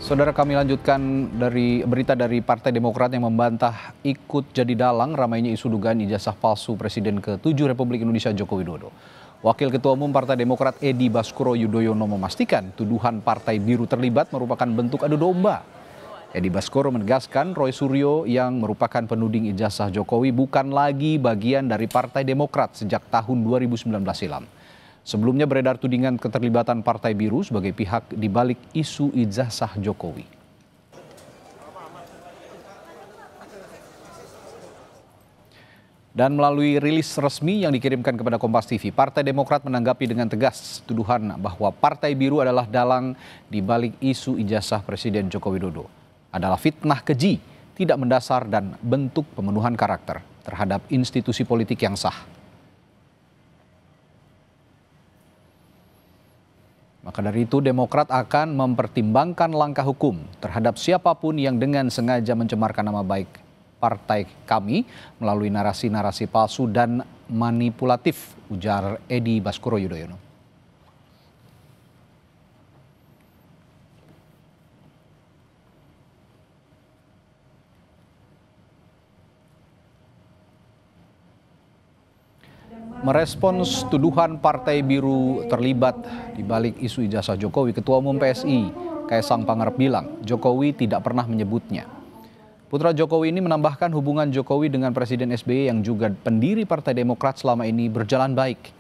Saudara, kami lanjutkan dari berita dari Partai Demokrat yang membantah ikut jadi dalang ramainya isu dugaan ijazah palsu Presiden ke-7 Republik Indonesia Joko Widodo. Wakil Ketua Umum Partai Demokrat Edi Baskoro Yudhoyono memastikan tuduhan Partai Biru terlibat merupakan bentuk adu domba. Edi Baskoro menegaskan Roy Suryo yang merupakan penuding ijazah Jokowi bukan lagi bagian dari Partai Demokrat sejak tahun 2019 silam. Sebelumnya beredar tudingan keterlibatan Partai Biru sebagai pihak di balik isu ijazah Jokowi. Dan melalui rilis resmi yang dikirimkan kepada Kompas TV, Partai Demokrat menanggapi dengan tegas tuduhan bahwa Partai Biru adalah dalang di balik isu ijazah Presiden Joko Widodo. Adalah fitnah keji, tidak mendasar dan bentuk pemenuhan karakter terhadap institusi politik yang sah. Maka dari itu Demokrat akan mempertimbangkan langkah hukum terhadap siapapun yang dengan sengaja mencemarkan nama baik partai kami melalui narasi-narasi palsu dan manipulatif, ujar Edi Baskoro Yudhoyono. Merespons tuduhan Partai Biru terlibat di balik isu ijazah Jokowi, Ketua Umum PSI Kaisang Pangarep bilang Jokowi tidak pernah menyebutnya. Putra Jokowi ini menambahkan hubungan Jokowi dengan Presiden SBY yang juga pendiri Partai Demokrat selama ini berjalan baik.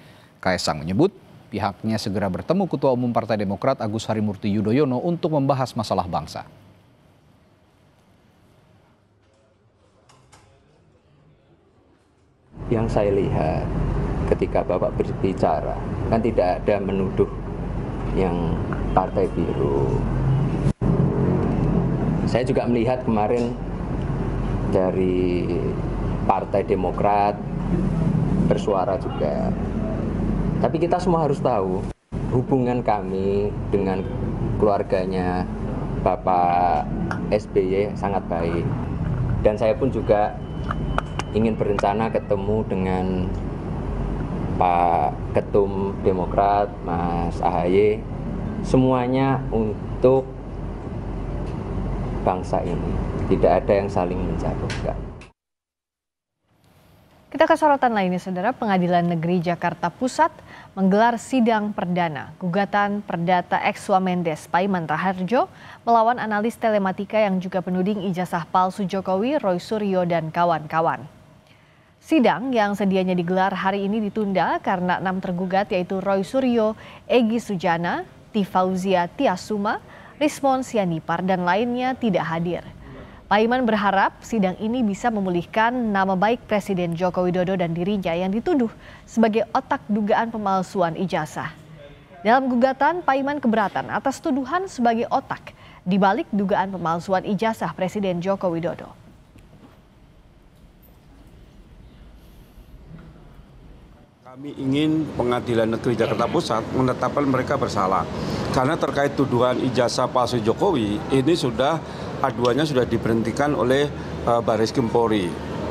Kaisang menyebut pihaknya segera bertemu Ketua Umum Partai Demokrat Agus Harimurti Yudhoyono untuk membahas masalah bangsa. Yang saya lihat ketika Bapak berbicara, kan tidak ada menuduh yang Partai Biru. Saya juga melihat kemarin dari Partai Demokrat bersuara juga. Tapi kita semua harus tahu hubungan kami dengan keluarganya Bapak SBY sangat baik. Dan saya pun juga ingin berencana ketemu dengan Pak Ketum Demokrat, Mas AHY, semuanya untuk bangsa ini. Tidak ada yang saling menjatuhkan. Kita ke sorotan lainnya, Saudara. Pengadilan Negeri Jakarta Pusat menggelar sidang perdana gugatan perdata ex Wamendes Paiman Raharjo melawan analis telematika yang juga penuding ijazah palsu Jokowi, Roy Suryo dan kawan-kawan. Sidang yang sedianya digelar hari ini ditunda karena 6 tergugat yaitu Roy Suryo, Egy Sujana, Tifauzia Tiasuma, Rismon Sianipar dan lainnya tidak hadir. Paiman berharap sidang ini bisa memulihkan nama baik Presiden Joko Widodo dan dirinya yang dituduh sebagai otak dugaan pemalsuan ijazah. Dalam gugatan, Paiman keberatan atas tuduhan sebagai otak di balik dugaan pemalsuan ijazah Presiden Joko Widodo. Kami ingin Pengadilan Negeri Jakarta Pusat menetapkan mereka bersalah. Karena terkait tuduhan ijazah palsu Jokowi, ini aduannya sudah diberhentikan oleh Barreskrim Polri.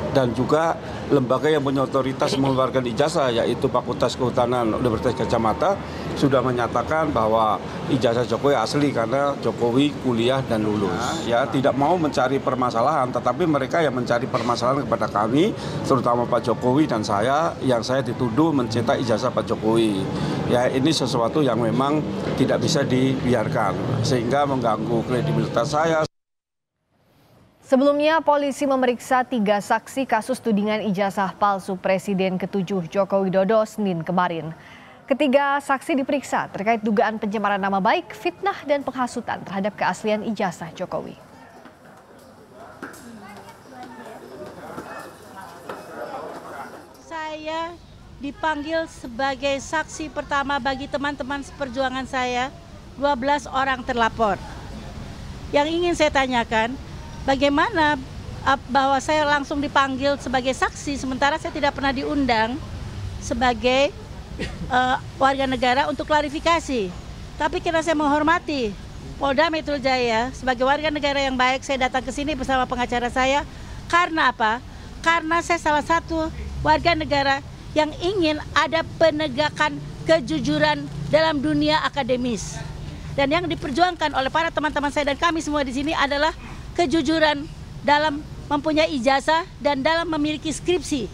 Dan juga lembaga yang punya otoritas mengeluarkan ijazah, yaitu Fakultas Kehutanan Universitas Gadjah Mada, sudah menyatakan bahwa ijazah Jokowi asli karena Jokowi kuliah dan lulus. Ya, tidak mau mencari permasalahan, tetapi mereka yang mencari permasalahan kepada kami, terutama Pak Jokowi dan saya, yang saya dituduh mencetak ijazah Pak Jokowi. Ya, ini sesuatu yang memang tidak bisa dibiarkan, sehingga mengganggu kredibilitas saya. Sebelumnya, polisi memeriksa 3 saksi kasus tudingan ijazah palsu Presiden ke-7 Joko Widodo Senin kemarin. Ketiga saksi diperiksa terkait dugaan pencemaran nama baik, fitnah, dan penghasutan terhadap keaslian ijazah Jokowi. Saya dipanggil sebagai saksi pertama bagi teman-teman seperjuangan saya, 12 orang terlapor. Yang ingin saya tanyakan, bagaimana bahwa saya langsung dipanggil sebagai saksi sementara saya tidak pernah diundang sebagai warga negara untuk klarifikasi. Tapi karena saya menghormati Polda Metro Jaya sebagai warga negara yang baik, saya datang ke sini bersama pengacara saya. Karena apa? Karena saya salah satu warga negara yang ingin ada penegakan kejujuran dalam dunia akademis. Dan yang diperjuangkan oleh para teman-teman saya dan kami semua di sini adalah kejujuran dalam mempunyai ijazah dan dalam memiliki skripsi.